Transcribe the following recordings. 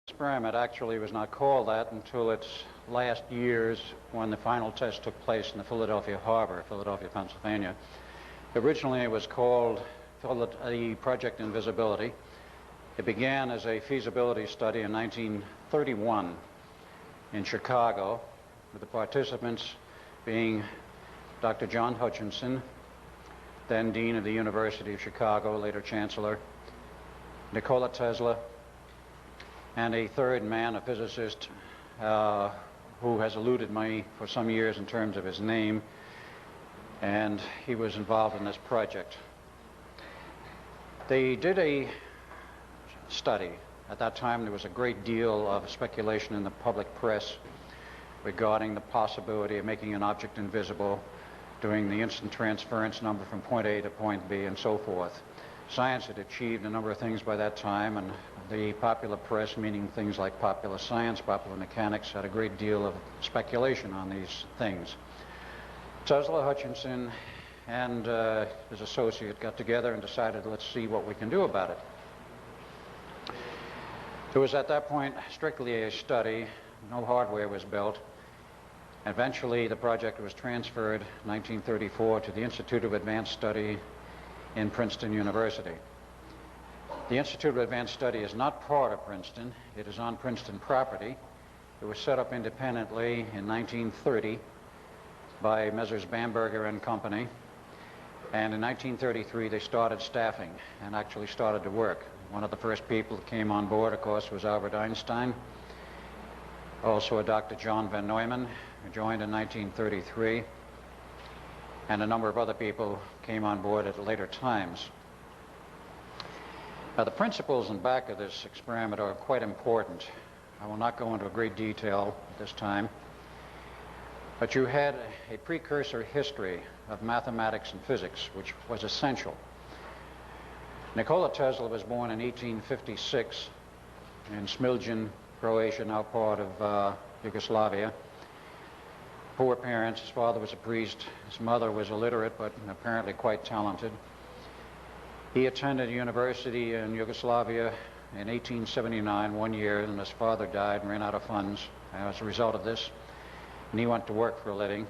Experiment actually was not called that until its last years when the final test took place in the Philadelphia harbor, Philadelphia, Pennsylvania. Originally it was called the Project Invisibility. It began as a feasibility study in 1931 in Chicago, with the participants being Dr. John Hutchinson, then Dean of the University of Chicago, later Chancellor, Nikola Tesla, and a third man, a physicist, who has eluded me for some years in terms of his name, and he was involved in this project. They did a study. At that time, there was a great deal of speculation in the public press regarding the possibility of making an object invisible, doing the instant transference number from point A to point B, and so forth. Science had achieved a number of things by that time, and the popular press, meaning things like popular science, popular mechanics, had a great deal of speculation on these things. Tesla, Hutchinson, and his associate got together and decided, let's see what we can do about it. It was at that point strictly a study. No hardware was built. Eventually, the project was transferred in 1934 to the Institute of Advanced Study in Princeton University. The Institute of Advanced Study is not part of Princeton. It is on Princeton property. It was set up independently in 1930 by Messrs. Bamberger and Company. And in 1933, they started staffing and actually started to work. One of the first people that came on board, of course, was Albert Einstein. Also a Dr. John van Neumann, who joined in 1933. And a number of other people came on board at later times. Now, the principles in back of this experiment are quite important. I will not go into a great detail at this time, but you had a precursor history of mathematics and physics, which was essential. Nikola Tesla was born in 1856 in Smiljan, Croatia, now part of Yugoslavia. Poor parents. His father was a priest. His mother was illiterate, but apparently quite talented. He attended university in Yugoslavia in 1879, 1 year, and his father died and ran out of funds as a result of this. And he went to work for a living.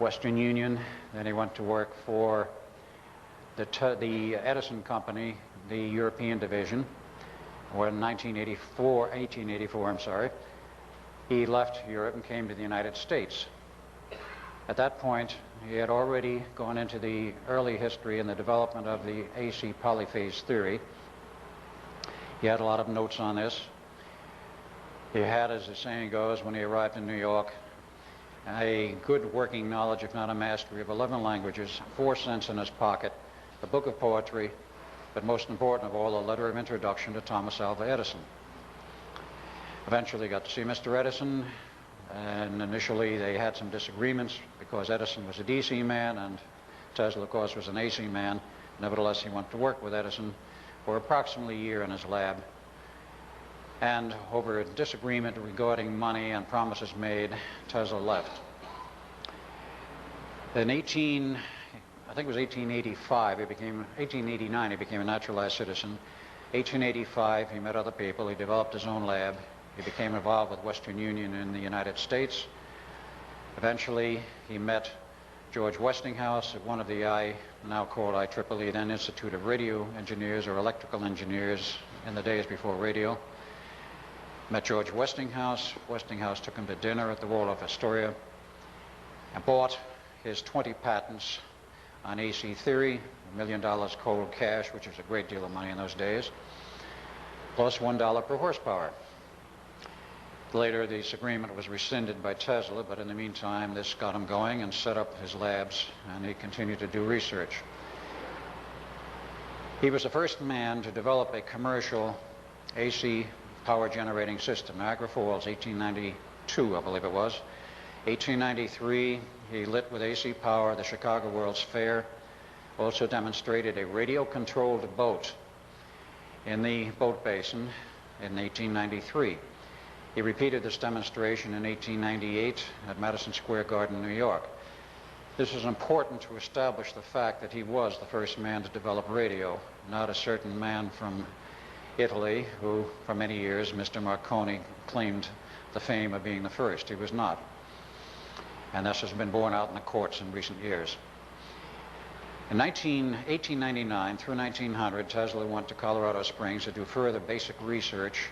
Western Union, then he went to work for the Edison Company, the European division, where in 1884, I'm sorry, he left Europe and came to the United States. At that point, he had already gone into the early history and the development of the AC polyphase theory. He had a lot of notes on this. He had, as the saying goes, when he arrived in New York, a good working knowledge, if not a mastery, of 11 languages, 4 cents in his pocket, a book of poetry, but most important of all, a letter of introduction to Thomas Alva Edison. Eventually got to see Mr. Edison, and initially they had some disagreements because Edison was a DC man and Tesla, of course, was an AC man. Nevertheless, he went to work with Edison for approximately a year in his lab. And over a disagreement regarding money and promises made, Tesla left. In I think it was 1885, 1889, he became a naturalized citizen. 1885, he met other people, he developed his own lab. He became involved with Western Union in the United States. Eventually, he met George Westinghouse at one of the now called IEEE, then Institute of Radio Engineers or Electrical Engineers in the days before radio. Met George Westinghouse. Westinghouse took him to dinner at the Waldorf Astoria and bought his 20 patents on AC theory, $1 million cold cash, which was a great deal of money in those days, plus $1 per horsepower. Later, this agreement was rescinded by Tesla, but in the meantime, this got him going and set up his labs, and he continued to do research. He was the first man to develop a commercial AC power generating system. Niagara Falls, 1892, I believe it was. 1893, he lit with AC power the Chicago World's Fair. Also demonstrated a radio-controlled boat in the boat basin in 1893. He repeated this demonstration in 1898 at Madison Square Garden, New York. This is important to establish the fact that he was the first man to develop radio, not a certain man from Italy, who for many years Mr. Marconi claimed the fame of being the first. He was not. And this has been borne out in the courts in recent years. In 1899 through 1900, Tesla went to Colorado Springs to do further basic research,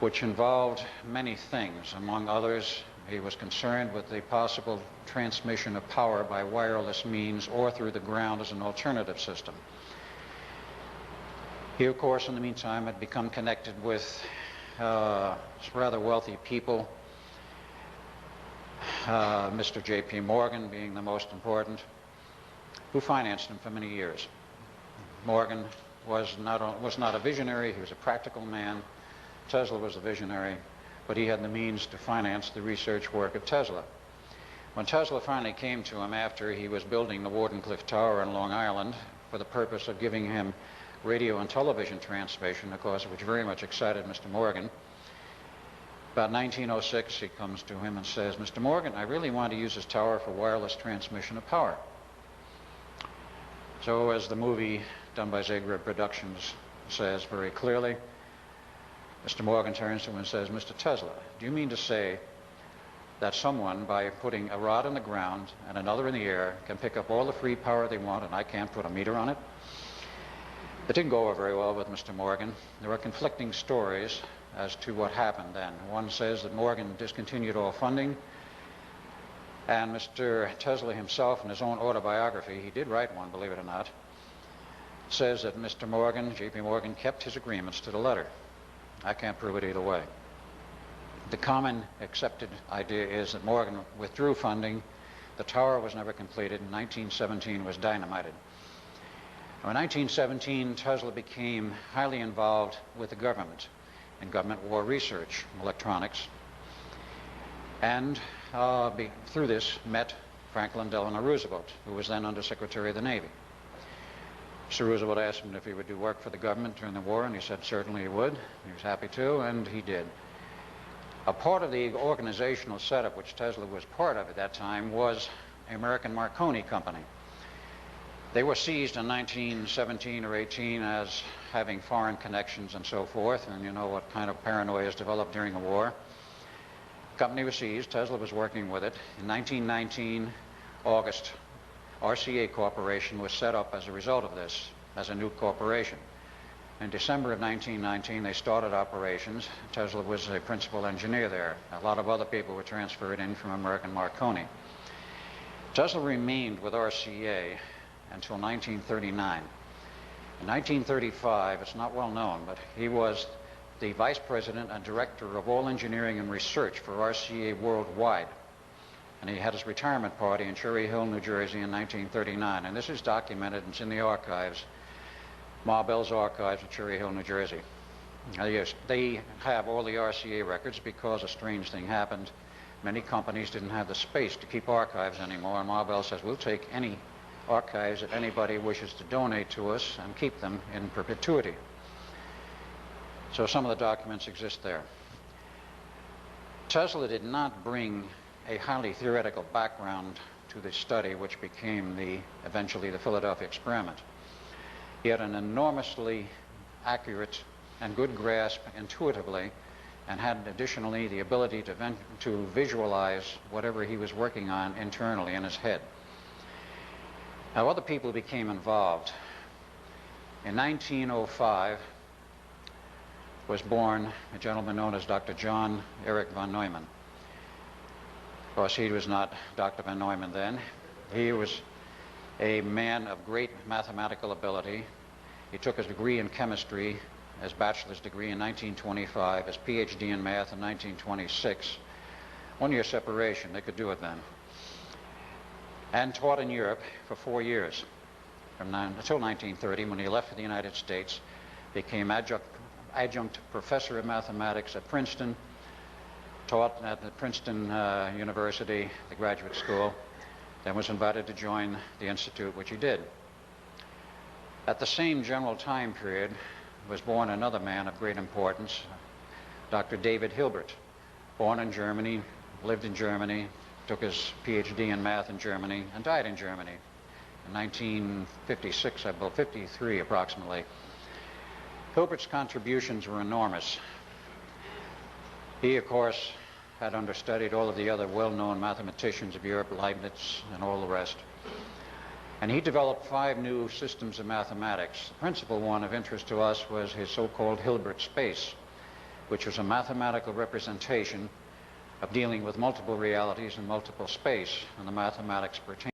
which involved many things. Among others, he was concerned with the possible transmission of power by wireless means or through the ground as an alternative system. He, of course, in the meantime, had become connected with rather wealthy people, Mr. J.P. Morgan being the most important, who financed him for many years. Morgan was not a visionary, he was a practical man. Tesla was a visionary, but he had the means to finance the research work of Tesla. When Tesla finally came to him after he was building the Wardenclyffe Tower in Long Island for the purpose of giving him radio and television transmission, of course, which very much excited Mr. Morgan, about 1906 he comes to him and says, "Mr. Morgan, I really want to use this tower for wireless transmission of power." So as the movie done by Zagreb Productions says very clearly, Mr. Morgan turns to him and says, "Mr. Tesla, do you mean to say that someone, by putting a rod in the ground and another in the air, can pick up all the free power they want and I can't put a meter on it?" It didn't go over very well with Mr. Morgan. There were conflicting stories as to what happened then. One says that Morgan discontinued all funding, and Mr. Tesla himself, in his own autobiography, he did write one, believe it or not, says that Mr. Morgan, J.P. Morgan, kept his agreements to the letter. I can't prove it either way. The common accepted idea is that Morgan withdrew funding, the tower was never completed, and 1917 was dynamited. In 1917, Tesla became highly involved with the government in government war research, electronics, and through this met Franklin Delano Roosevelt, who was then Undersecretary of the Navy. Mr. Roosevelt asked him if he would do work for the government during the war, and he said certainly he would. He was happy to, and he did. A part of the organizational setup which Tesla was part of at that time was the American Marconi Company. They were seized in 1917 or 18 as having foreign connections and so forth, and you know what kind of paranoia is developed during a war. The company was seized. Tesla was working with it. In 1919, August, RCA Corporation was set up as a result of this, as a new corporation. In December of 1919, they started operations. Tesla was a principal engineer there. A lot of other people were transferred in from American Marconi. Tesla remained with RCA until 1939. In 1935, it's not well known, but he was the vice president and director of all engineering and research for RCA worldwide. And he had his retirement party in Cherry Hill, New Jersey in 1939. And this is documented, and it's in the archives, Ma Bell's archives at Cherry Hill, New Jersey. Yes, they have all the RCA records because a strange thing happened. Many companies didn't have the space to keep archives anymore, and Ma Bell says, we'll take any archives that anybody wishes to donate to us and keep them in perpetuity. So some of the documents exist there. Tesla did not bring a highly theoretical background to the study which became eventually the Philadelphia experiment. He had an enormously accurate and good grasp intuitively, and had additionally the ability to visualize whatever he was working on internally in his head. Now, other people became involved. In 1905 was born a gentleman known as Dr. John Eric von Neumann. Of course, he was not Dr. von Neumann then. He was a man of great mathematical ability. He took his degree in chemistry, his bachelor's degree in 1925, his PhD in math in 1926. 1 year separation, they could do it then. And taught in Europe for 4 years, until 1930, when he left for the United States, became adjunct professor of mathematics at Princeton, taught at the Princeton University, the graduate school, then was invited to join the institute, which he did. At the same general time period was born another man of great importance, Dr. David Hilbert, born in Germany, lived in Germany, took his PhD in math in Germany, and died in Germany in 1956, I believe, 53 approximately. Hilbert's contributions were enormous. He, of course, had understudied all of the other well-known mathematicians of Europe, Leibniz and all the rest. And he developed 5 new systems of mathematics. The principal one of interest to us was his so-called Hilbert space, which was a mathematical representation of dealing with multiple realities in multiple space and the mathematics pertaining